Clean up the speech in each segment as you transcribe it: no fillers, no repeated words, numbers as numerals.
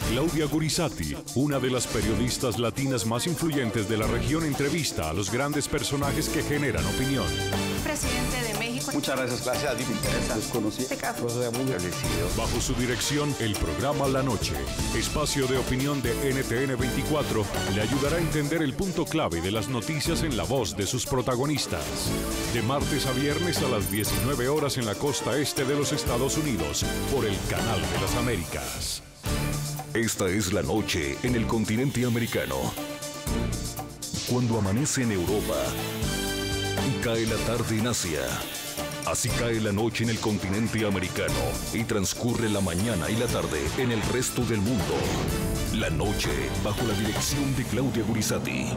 Claudia Gurizati, una de las periodistas latinas más influyentes de la región, entrevista a los grandes personajes que generan opinión. Presidente de México. Muchas gracias. Gracias a ti, me interesa. Desconocí este caso. Muy agradecido. Bajo su dirección, el programa La Noche, espacio de opinión de NTN 24, le ayudará a entender el punto clave de las noticias en la voz de sus protagonistas. De martes a viernes a las 19 horas en la costa este de los Estados Unidos, por el Canal de las Américas. Esta es la noche en el continente americano. Cuando amanece en Europa y cae la tarde en Asia. Así cae la noche en el continente americano y transcurre la mañana y la tarde en el resto del mundo. La noche bajo la dirección de Claudia Gurizati.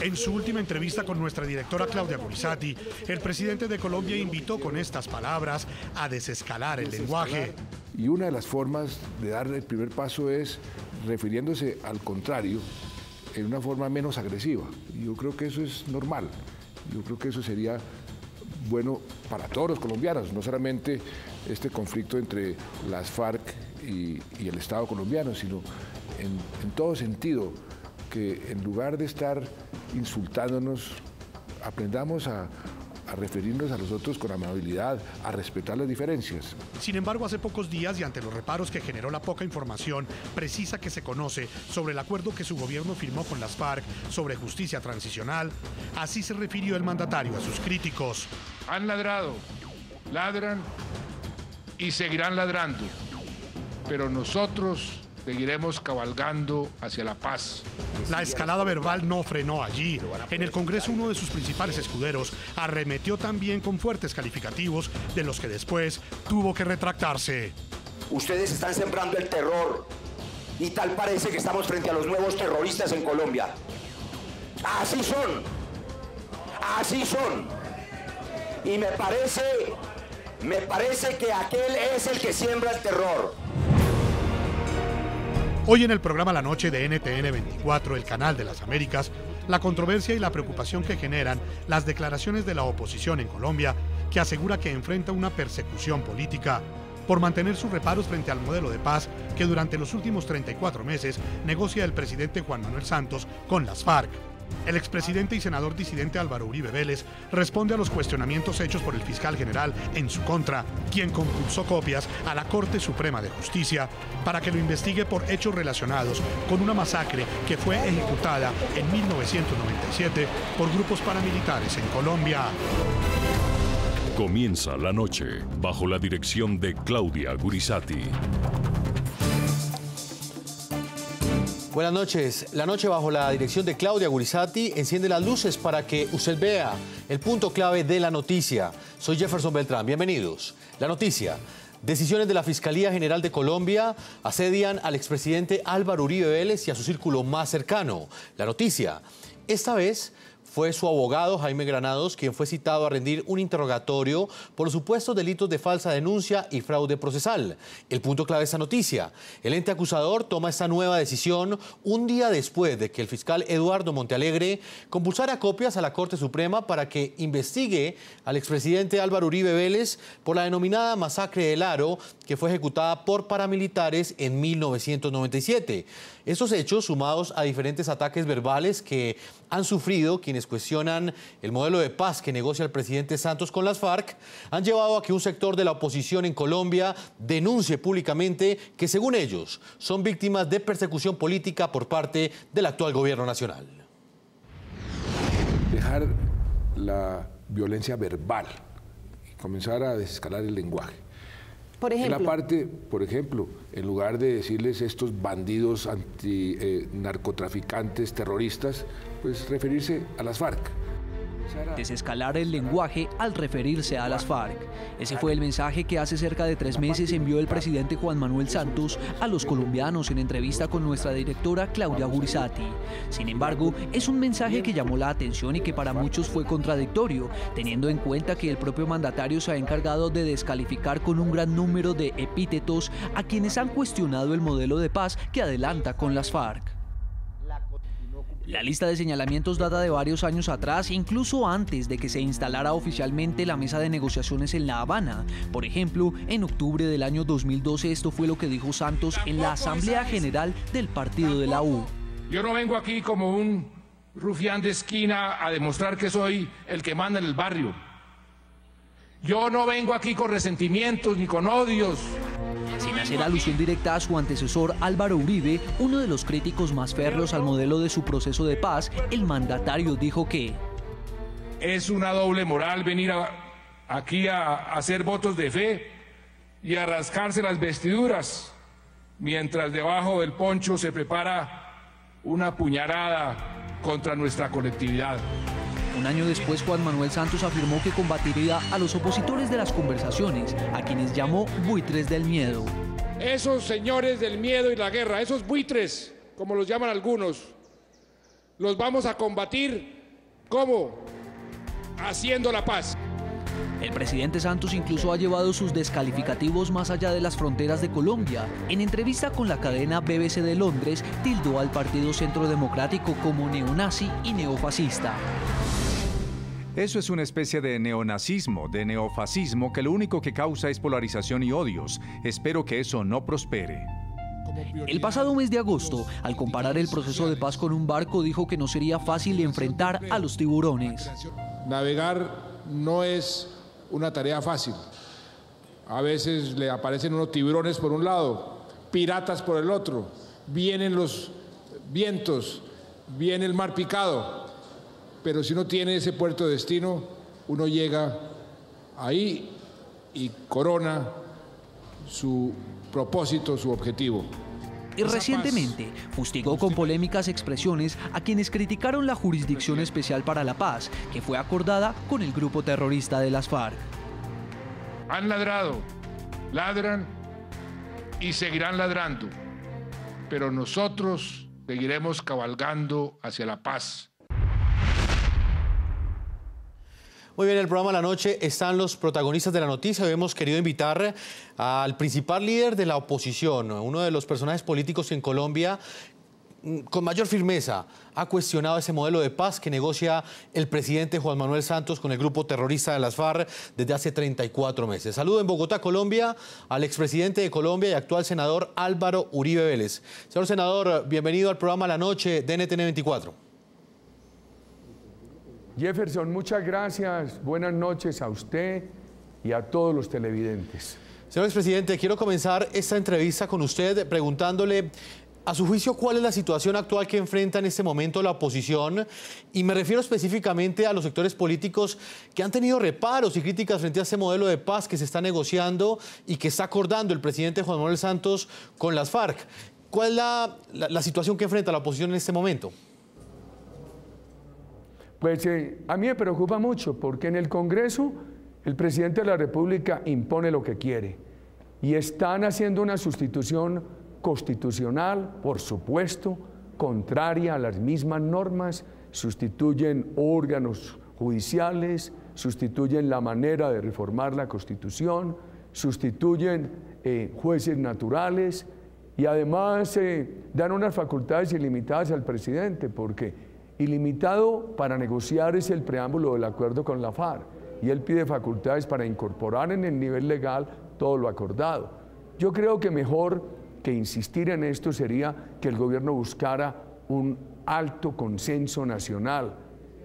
En su última entrevista con nuestra directora Claudia Gurizati, el presidente de Colombia invitó con estas palabras a desescalar el lenguaje. Y una de las formas de dar el primer paso es refiriéndose al contrario en una forma menos agresiva. Y yo creo que eso es normal. Yo creo que eso sería bueno para todos los colombianos, no solamente este conflicto entre las FARC y el Estado colombiano, sino en todo sentido, que en lugar de estar insultándonos, aprendamos a referirnos a los otros con amabilidad, a respetar las diferencias. Sin embargo, hace pocos días y ante los reparos que generó la poca información precisa que se conoce sobre el acuerdo que su gobierno firmó con las FARC sobre justicia transicional, así se refirió el mandatario a sus críticos. Han ladrado, ladran y seguirán ladrando, pero nosotros seguiremos cabalgando hacia la paz. La escalada verbal no frenó allí. En el Congreso, uno de sus principales escuderos arremetió también con fuertes calificativos, de los que después tuvo que retractarse. Ustedes están sembrando el terror y tal parece que estamos frente a los nuevos terroristas en Colombia. Así son. Así son. Y me parece que aquel es el que siembra el terror. Hoy en el programa La Noche de NTN 24, el Canal de las Américas, la controversia y la preocupación que generan las declaraciones de la oposición en Colombia, que asegura que enfrenta una persecución política por mantener sus reparos frente al modelo de paz que durante los últimos 34 meses negocia el presidente Juan Manuel Santos con las FARC. El expresidente y senador disidente Álvaro Uribe Vélez responde a los cuestionamientos hechos por el fiscal general en su contra, quien compulsó copias a la Corte Suprema de Justicia para que lo investigue por hechos relacionados con una masacre que fue ejecutada en 1997 por grupos paramilitares en Colombia. Comienza La Noche bajo la dirección de Claudia Gurizati. Buenas noches. La noche bajo la dirección de Claudia Gurizati enciende las luces para que usted vea el punto clave de la noticia. Soy Jefferson Beltrán. Bienvenidos. La noticia. Decisiones de la Fiscalía General de Colombia asedian al expresidente Álvaro Uribe Vélez y a su círculo más cercano. La noticia. Esta vez fue su abogado, Jaime Granados, quien fue citado a rendir un interrogatorio por los supuestos delitos de falsa denuncia y fraude procesal. El punto clave de esta noticia. El ente acusador toma esta nueva decisión un día después de que el fiscal Eduardo Montealegre compulsara copias a la Corte Suprema para que investigue al expresidente Álvaro Uribe Vélez por la denominada masacre del Aro, que fue ejecutada por paramilitares en 1997. Estos hechos, sumados a diferentes ataques verbales que han sufrido quienes cuestionan el modelo de paz que negocia el presidente Santos con las FARC, han llevado a que un sector de la oposición en Colombia denuncie públicamente que, según ellos, son víctimas de persecución política por parte del actual gobierno nacional. Dejar la violencia verbal y comenzar a desescalar el lenguaje. Por ejemplo, en la parte, por ejemplo, en lugar de decirles estos bandidos narcotraficantes, terroristas, pues referirse a las FARC. Desescalar el lenguaje al referirse a las FARC. Ese fue el mensaje que hace cerca de 3 meses envió el presidente Juan Manuel Santos a los colombianos en entrevista con nuestra directora Claudia Gurizati. Sin embargo, es un mensaje que llamó la atención y que para muchos fue contradictorio, teniendo en cuenta que el propio mandatario se ha encargado de descalificar con un gran número de epítetos a quienes han cuestionado el modelo de paz que adelanta con las FARC. La lista de señalamientos data de varios años atrás, incluso antes de que se instalara oficialmente la mesa de negociaciones en La Habana. Por ejemplo, en octubre del año 2012 esto fue lo que dijo Santos en la Asamblea General del partido de la U. Yo no vengo aquí como un rufián de esquina a demostrar que soy el que manda en el barrio. Yo no vengo aquí con resentimientos ni con odios. Sin hacer alusión directa a su antecesor Álvaro Uribe, uno de los críticos más férreos al modelo de su proceso de paz, el mandatario dijo que es una doble moral venir aquí a hacer votos de fe y a rascarse las vestiduras, mientras debajo del poncho se prepara una puñalada contra nuestra colectividad. Un año después, Juan Manuel Santos afirmó que combatiría a los opositores de las conversaciones, a quienes llamó buitres del miedo. Esos señores del miedo y la guerra, esos buitres, como los llaman algunos, los vamos a combatir, ¿cómo? Haciendo la paz. El presidente Santos incluso ha llevado sus descalificativos más allá de las fronteras de Colombia. En entrevista con la cadena BBC de Londres, tildó al Partido Centro Democrático como neonazi y neofascista. Eso es una especie de neonazismo, de neofascismo, que lo único que causa es polarización y odios. Espero que eso no prospere. El pasado mes de agosto, al comparar el proceso de paz con un barco, dijo que no sería fácil enfrentar a los tiburones. Navegar no es una tarea fácil. A veces le aparecen unos tiburones por un lado, piratas por el otro, vienen los vientos, viene el mar picado. Pero si uno tiene ese puerto de destino, uno llega ahí y corona su propósito, su objetivo. Y recientemente fustigó con polémicas expresiones a quienes criticaron la Jurisdicción Especial para la Paz, que fue acordada con el grupo terrorista de las FARC. Han ladrado, ladran y seguirán ladrando, pero nosotros seguiremos cabalgando hacia la paz. Muy bien, en el programa La Noche están los protagonistas de la noticia. Hoy hemos querido invitar al principal líder de la oposición, uno de los personajes políticos que en Colombia con mayor firmeza ha cuestionado ese modelo de paz que negocia el presidente Juan Manuel Santos con el grupo terrorista de las FARC desde hace 34 meses. Saludo en Bogotá, Colombia, al expresidente de Colombia y actual senador Álvaro Uribe Vélez. Señor senador, bienvenido al programa La Noche de NTN 24. Jefferson, muchas gracias. Buenas noches a usted y a todos los televidentes. Señor expresidente, quiero comenzar esta entrevista con usted preguntándole, a su juicio, ¿cuál es la situación actual que enfrenta en este momento la oposición? Y me refiero específicamente a los sectores políticos que han tenido reparos y críticas frente a este modelo de paz que se está negociando y que está acordando el presidente Juan Manuel Santos con las FARC. ¿Cuál es la situación que enfrenta la oposición en este momento? Pues a mí me preocupa mucho porque en el Congreso el presidente de la República impone lo que quiere y están haciendo una sustitución constitucional, por supuesto, contraria a las mismas normas, sustituyen órganos judiciales, sustituyen la manera de reformar la Constitución, sustituyen jueces naturales y además dan unas facultades ilimitadas al presidente porque ilimitado para negociar es el preámbulo del acuerdo con la FARC y él pide facultades para incorporar en el nivel legal todo lo acordado. Yo creo que mejor que insistir en esto sería que el gobierno buscara un alto consenso nacional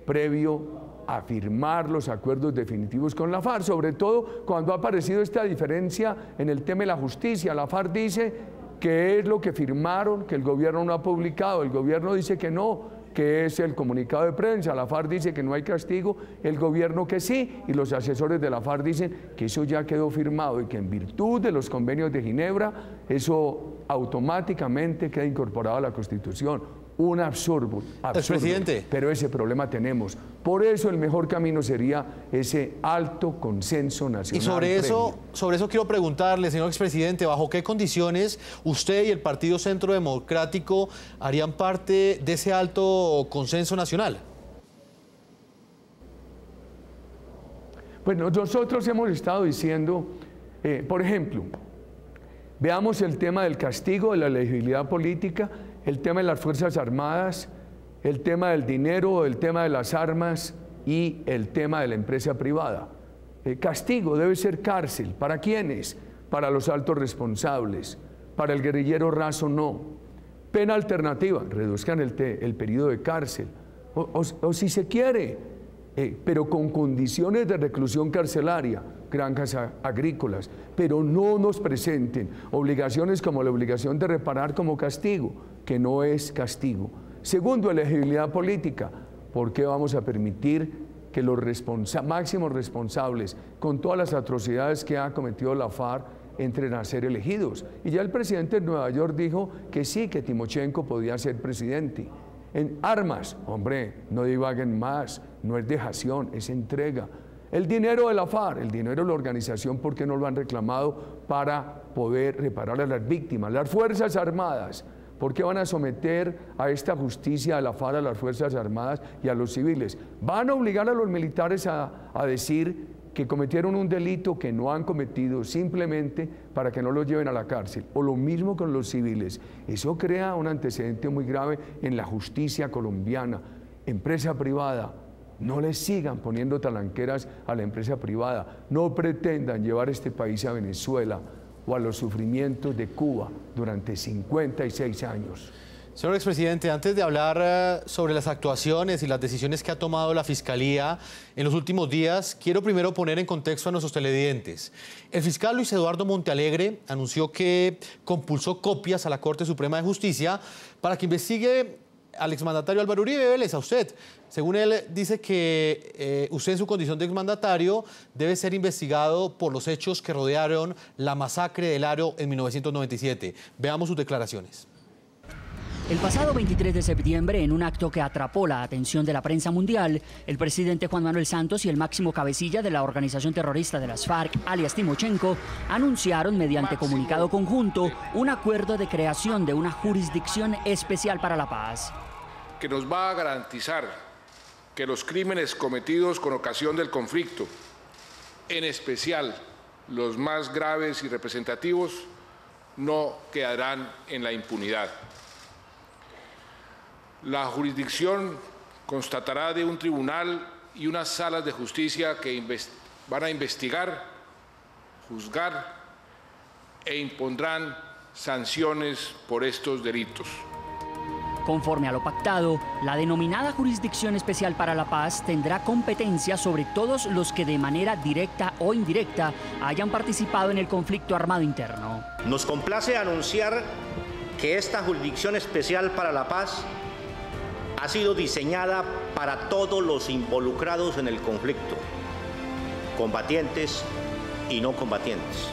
previo a firmar los acuerdos definitivos con la FARC, sobre todo cuando ha aparecido esta diferencia en el tema de la justicia. La FARC dice que es lo que firmaron, que el gobierno no ha publicado, el gobierno dice que no, que es el comunicado de prensa, la FARC dice que no hay castigo, el gobierno que sí, y los asesores de la FARC dicen que eso ya quedó firmado y que en virtud de los convenios de Ginebra, eso automáticamente queda incorporado a la Constitución. Un absurdo, presidente. Pero ese problema tenemos. Por eso el mejor camino sería ese alto consenso nacional. Y sobre eso quiero preguntarle, señor expresidente, ¿bajo qué condiciones usted y el Partido Centro Democrático harían parte de ese alto consenso nacional? Bueno, nosotros hemos estado diciendo, por ejemplo, veamos el tema del castigo, de la elegibilidad política, el tema de las Fuerzas Armadas, el tema del dinero, el tema de las armas y el tema de la empresa privada. Castigo debe ser cárcel. ¿Para quiénes? Para los altos responsables. Para el guerrillero raso no. Pena alternativa, reduzcan el periodo de cárcel. O si se quiere, pero con condiciones de reclusión carcelaria, granjas agrícolas, pero no nos presenten obligaciones como la obligación de reparar como castigo, que no es castigo. Segundo, elegibilidad política. ¿Por qué vamos a permitir que los máximos responsables con todas las atrocidades que ha cometido la FARC entren a ser elegidos? Y ya el presidente de Nueva York dijo que sí, que Timochenko podía ser presidente. En armas, hombre, no divaguen más, no es dejación, es entrega. El dinero de la FARC, el dinero de la organización, ¿por qué no lo han reclamado para poder reparar a las víctimas? Las Fuerzas Armadas, ¿por qué van a someter a esta justicia a la FARC, a las Fuerzas Armadas y a los civiles? Van a obligar a los militares a decir que cometieron un delito que no han cometido simplemente para que no los lleven a la cárcel. O lo mismo con los civiles. Eso crea un antecedente muy grave en la justicia colombiana. Empresa privada, no les sigan poniendo talanqueras a la empresa privada. No pretendan llevar este país a Venezuela o a los sufrimientos de Cuba durante 56 años. Señor expresidente, antes de hablar sobre las actuaciones y las decisiones que ha tomado la Fiscalía en los últimos días, quiero primero poner en contexto a nuestros televidentes. El fiscal Luis Eduardo Montealegre anunció que compulsó copias a la Corte Suprema de Justicia para que investigue al exmandatario Álvaro Uribe Vélez, a usted. Según él, dice que usted en su condición de exmandatario debe ser investigado por los hechos que rodearon la masacre del Aro en 1997. Veamos sus declaraciones. El pasado 23 de septiembre, en un acto que atrapó la atención de la prensa mundial, el presidente Juan Manuel Santos y el máximo cabecilla de la organización terrorista de las FARC, alias Timochenko, anunciaron mediante comunicado conjunto un acuerdo de creación de una jurisdicción especial para la paz. Que nos va a garantizar que los crímenes cometidos con ocasión del conflicto, en especial los más graves y representativos, no quedarán en la impunidad. La jurisdicción constatará de un tribunal y unas salas de justicia que van a investigar, juzgar e impondrán sanciones por estos delitos. Conforme a lo pactado, la denominada Jurisdicción Especial para la Paz tendrá competencia sobre todos los que de manera directa o indirecta hayan participado en el conflicto armado interno. Nos complace anunciar que esta Jurisdicción Especial para la Paz ha sido diseñada para todos los involucrados en el conflicto, combatientes y no combatientes.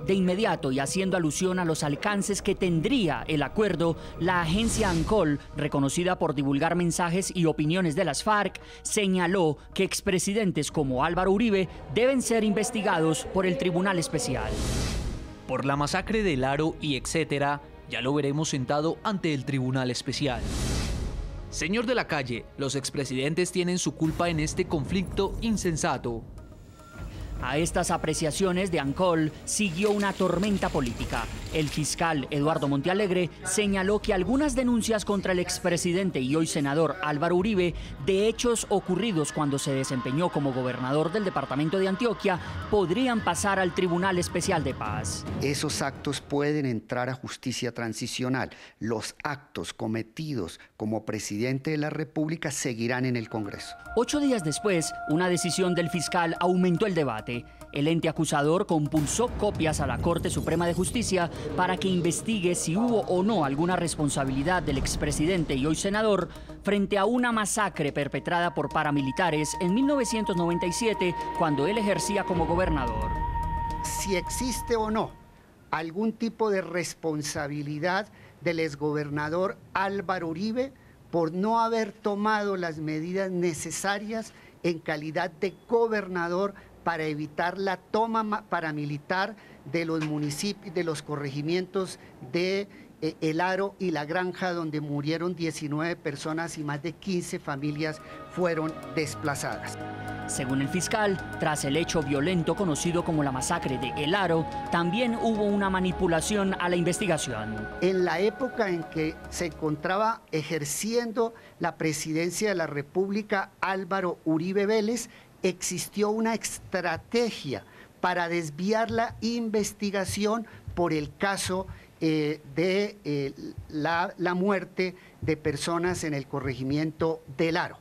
De inmediato, y haciendo alusión a los alcances que tendría el acuerdo, la agencia ANCOL, reconocida por divulgar mensajes y opiniones de las FARC, señaló que expresidentes como Álvaro Uribe deben ser investigados por el Tribunal Especial. Por la masacre del Aro y etcétera, ya lo veremos sentado ante el Tribunal Especial. Señor de la Calle, los expresidentes tienen su culpa en este conflicto insensato. A estas apreciaciones de ANCOL siguió una tormenta política. El fiscal Eduardo Montealegre señaló que algunas denuncias contra el expresidente y hoy senador Álvaro Uribe de hechos ocurridos cuando se desempeñó como gobernador del departamento de Antioquia podrían pasar al Tribunal Especial de Paz. Esos actos pueden entrar a justicia transicional. Los actos cometidos como presidente de la República seguirán en el Congreso. 8 días después, una decisión del fiscal aumentó el debate. El ente acusador compulsó copias a la Corte Suprema de Justicia para que investigue si hubo o no alguna responsabilidad del expresidente y hoy senador frente a una masacre perpetrada por paramilitares en 1997 cuando él ejercía como gobernador. Si existe o no algún tipo de responsabilidad del exgobernador Álvaro Uribe por no haber tomado las medidas necesarias en calidad de gobernador para evitar la toma paramilitar de los municipios, de los corregimientos de El Aro y La Granja, donde murieron 19 personas y más de 15 familias fueron desplazadas. Según el fiscal, tras el hecho violento conocido como la masacre de El Aro, también hubo una manipulación a la investigación. En la época en que se encontraba ejerciendo la presidencia de la República Álvaro Uribe Vélez, existió una estrategia para desviar la investigación por el caso de la muerte de personas en el corregimiento del Aro.